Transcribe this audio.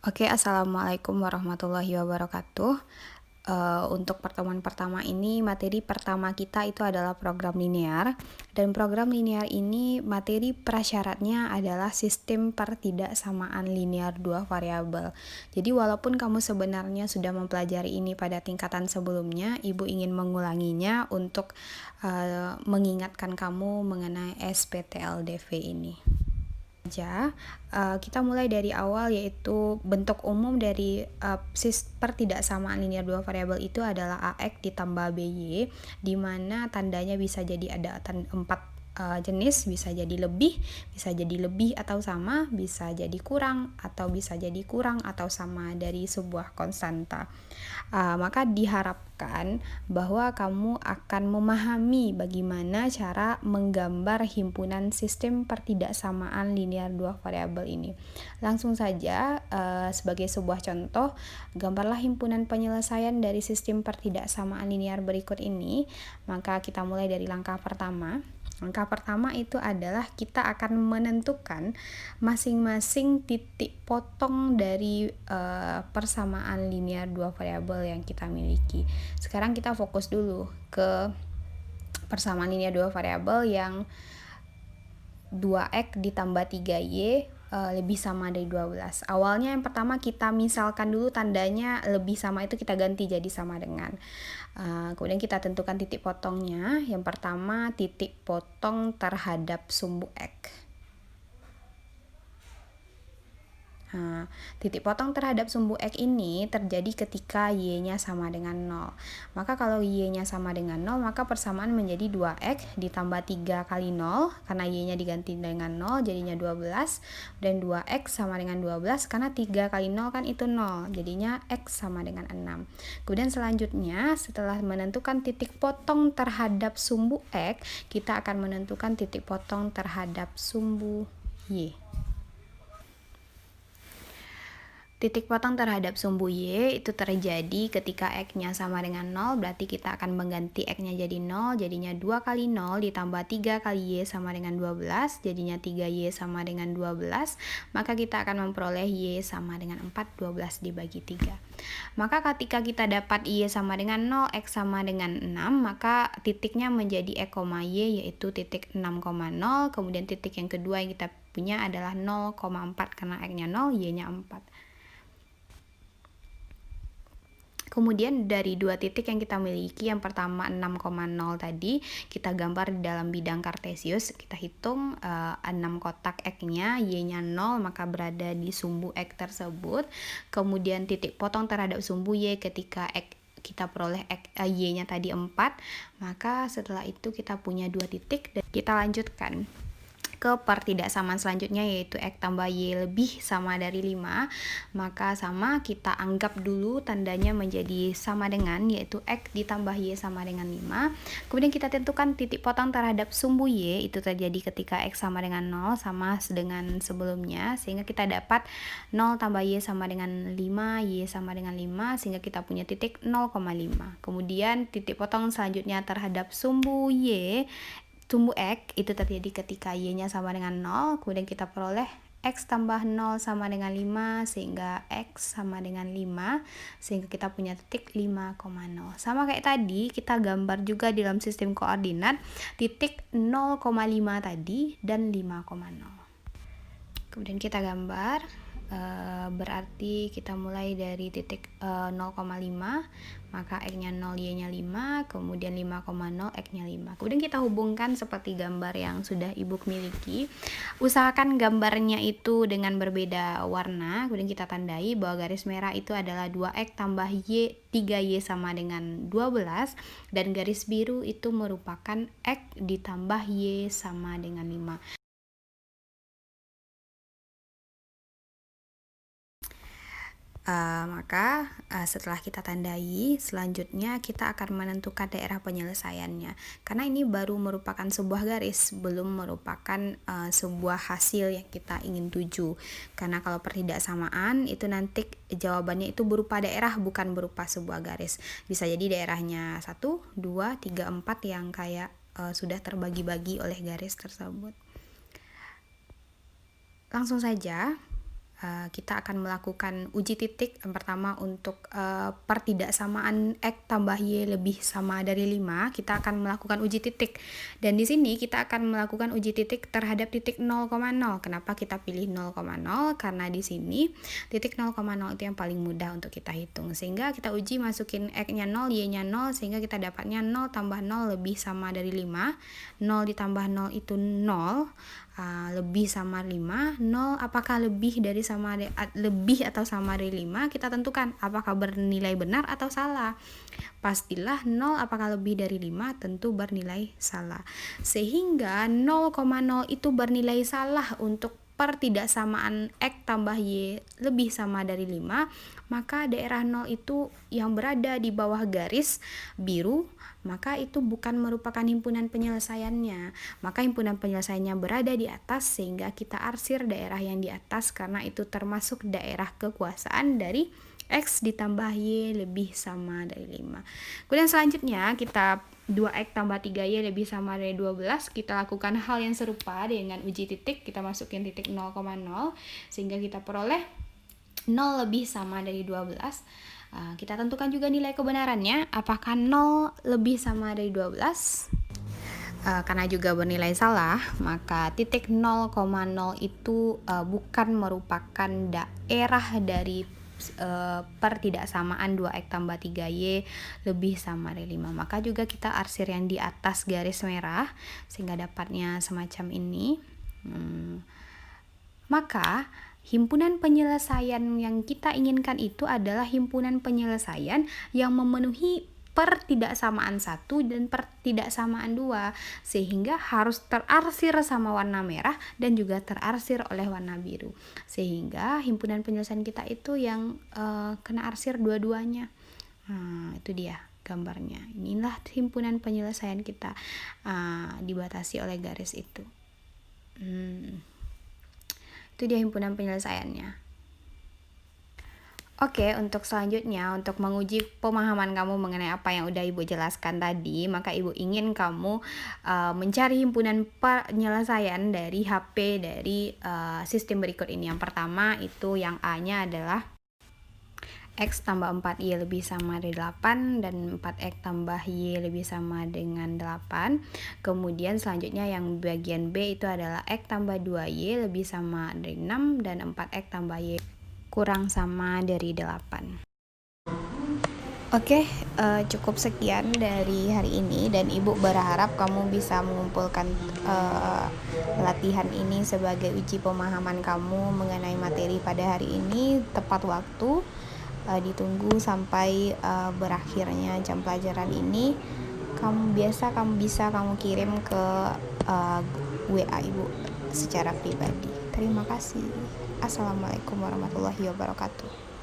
Oke, assalamualaikum warahmatullahi wabarakatuh. Untuk pertemuan pertama ini, materi pertama kita itu adalah program linear. Dan program linear ini materi prasyaratnya adalah sistem pertidaksamaan linear dua variabel. Jadi walaupun kamu sebenarnya sudah mempelajari ini pada tingkatan sebelumnya, Ibu ingin mengulanginya untuk mengingatkan kamu mengenai SPTLDV ini. Kita mulai dari awal, yaitu bentuk umum dari pertidaksamaan linear dua variabel itu adalah AX ditambah BY, di mana tandanya bisa jadi ada 4 jenis, bisa jadi lebih atau sama, bisa jadi kurang atau sama dari sebuah konstanta. Maka diharapkan bahwa kamu akan memahami bagaimana cara menggambar himpunan sistem pertidaksamaan linear dua variabel ini. Langsung saja, sebagai sebuah contoh, gambarlah himpunan penyelesaian dari sistem pertidaksamaan linear berikut ini. Maka kita mulai dari langkah pertama. Langkah pertama itu adalah kita akan menentukan masing-masing titik potong dari persamaan linear dua variabel yang kita miliki. Sekarang kita fokus dulu ke persamaan linear dua variabel yang 2x ditambah 3y lebih sama dari 12. Awalnya yang pertama kita misalkan dulu tandanya lebih sama itu kita ganti jadi sama dengan. Kemudian kita tentukan titik potongnya. Yang pertama titik potong terhadap sumbu x. Titik potong terhadap sumbu x ini terjadi ketika y-nya sama dengan 0. Maka kalau y-nya sama dengan 0, maka persamaan menjadi 2x ditambah 3 kali 0, karena y-nya diganti dengan 0 jadinya 12, dan 2x sama dengan 12 karena 3 kali 0 kan itu 0, jadinya x sama dengan 6. Kemudian selanjutnya setelah menentukan titik potong terhadap sumbu x, kita akan menentukan titik potong terhadap sumbu y. Titik potong terhadap sumbu y itu terjadi ketika x-nya sama dengan 0, berarti kita akan mengganti x-nya jadi 0, jadinya 2 kali 0 ditambah 3 kali y sama dengan 12, jadinya 3y sama dengan 12, maka kita akan memperoleh y sama dengan 4, 12 dibagi 3. Maka ketika kita dapat y sama dengan 0, x sama dengan 6, maka titiknya menjadi x, y, yaitu titik 6,0, kemudian titik yang kedua yang kita punya adalah 0,4 karena x-nya 0, y-nya 4. Kemudian dari dua titik yang kita miliki, yang pertama 6,0 tadi, kita gambar di dalam bidang kartesius, kita hitung 6 kotak x-nya, y-nya 0, maka berada di sumbu x tersebut. Kemudian titik potong terhadap sumbu y ketika x kita peroleh y-nya tadi 4, maka setelah itu kita punya dua titik dan kita lanjutkan ke pertidaksamaan selanjutnya, yaitu x tambah y lebih sama dari 5. Maka sama, kita anggap dulu tandanya menjadi sama dengan, yaitu x ditambah y sama dengan 5. Kemudian kita tentukan titik potong terhadap sumbu y, itu terjadi ketika x sama dengan 0, sama dengan sebelumnya, sehingga kita dapat 0 tambah y sama dengan 5, y sama dengan 5, sehingga kita punya titik 0,5. Kemudian titik potong selanjutnya terhadap sumbu x itu terjadi ketika y-nya sama dengan 0, kemudian kita peroleh x tambah 0 sama dengan 5, sehingga x sama dengan 5, sehingga kita punya titik 5,0. Sama kayak tadi, kita gambar juga di dalam sistem koordinat titik 0,5 tadi dan 5,0. Kemudian kita gambar, berarti kita mulai dari titik 0,5, maka x-nya 0, y-nya 5, kemudian 5,0, x-nya 5. Kemudian kita hubungkan seperti gambar yang sudah Ibu miliki. Usahakan gambarnya itu dengan berbeda warna, kemudian kita tandai bahwa garis merah itu adalah 2x tambah y, 3y sama dengan 12, dan garis biru itu merupakan x ditambah y sama dengan 5. Maka setelah kita tandai, selanjutnya kita akan menentukan daerah penyelesaiannya, karena ini baru merupakan sebuah garis, belum merupakan sebuah hasil yang kita ingin tuju. Karena kalau pertidaksamaan itu nanti jawabannya itu berupa daerah, bukan berupa sebuah garis. Bisa jadi daerahnya 1, 2, 3, 4 yang kayak sudah terbagi-bagi oleh garis tersebut. Langsung saja, kita akan melakukan uji titik. Yang pertama untuk pertidaksamaan X tambah Y lebih sama dari 5, kita akan melakukan uji titik. Dan di sini kita akan melakukan uji titik terhadap titik 0,0. Kenapa kita pilih 0,0? Karena di sini titik 0,0 itu yang paling mudah untuk kita hitung. Sehingga kita uji masukin X-nya 0, Y-nya 0, sehingga kita dapatnya 0 tambah 0 lebih sama dari 5. 0 ditambah 0 itu 0. Lebih sama 5. 0 apakah lebih atau sama dari 5, kita tentukan apakah bernilai benar atau salah. Pastilah 0 apakah lebih dari 5 tentu bernilai salah. Sehingga 0,0 itu bernilai salah untuk pertidaksamaan X tambah Y lebih sama dari 5, maka daerah 0 itu yang berada di bawah garis biru, maka itu bukan merupakan himpunan penyelesaiannya. Maka himpunan penyelesaiannya berada di atas, sehingga kita arsir daerah yang di atas karena itu termasuk daerah kekuasaan dari X ditambah Y lebih sama dari 5. Kemudian selanjutnya kita 2X tambah 3Y lebih sama dari 12. Kita lakukan hal yang serupa dengan uji titik. Kita masukin titik 0,0 sehingga kita peroleh 0 lebih sama dari 12. Kita tentukan juga nilai kebenarannya, apakah 0 lebih sama dari 12. Karena juga bernilai salah, maka titik 0,0 itu bukan merupakan daerah dari pertidaksamaan 2X tambah 3Y lebih sama dari 5. Maka juga kita arsir yang di atas garis merah sehingga dapatnya semacam ini. Maka himpunan penyelesaian yang kita inginkan itu adalah himpunan penyelesaian yang memenuhi pertidaksamaan 1 dan pertidaksamaan 2, sehingga harus terarsir sama warna merah dan juga terarsir oleh warna biru. Sehingga himpunan penyelesaian kita itu yang kena arsir dua-duanya. Itu dia gambarnya. Inilah himpunan penyelesaian kita, dibatasi oleh garis itu. Itu dia himpunan penyelesaiannya. Oke, untuk selanjutnya, untuk menguji pemahaman kamu mengenai apa yang udah Ibu jelaskan tadi, maka Ibu ingin kamu mencari himpunan penyelesaian dari HP dari sistem berikut ini. Yang pertama itu yang A-nya adalah X tambah 4Y lebih sama dari 8 dan 4X tambah Y lebih sama dengan 8. Kemudian selanjutnya yang bagian B itu adalah X tambah 2Y lebih sama dari 6 dan 4X tambah Y kurang sama dari 8. Oke, cukup sekian dari hari ini dan Ibu berharap kamu bisa mengumpulkan latihan ini sebagai uji pemahaman kamu mengenai materi pada hari ini tepat waktu. Ditunggu sampai berakhirnya jam pelajaran ini. Kamu bisa kamu kirim ke WA Ibu secara pribadi. Terima kasih. Assalamualaikum warahmatullahi wabarakatuh.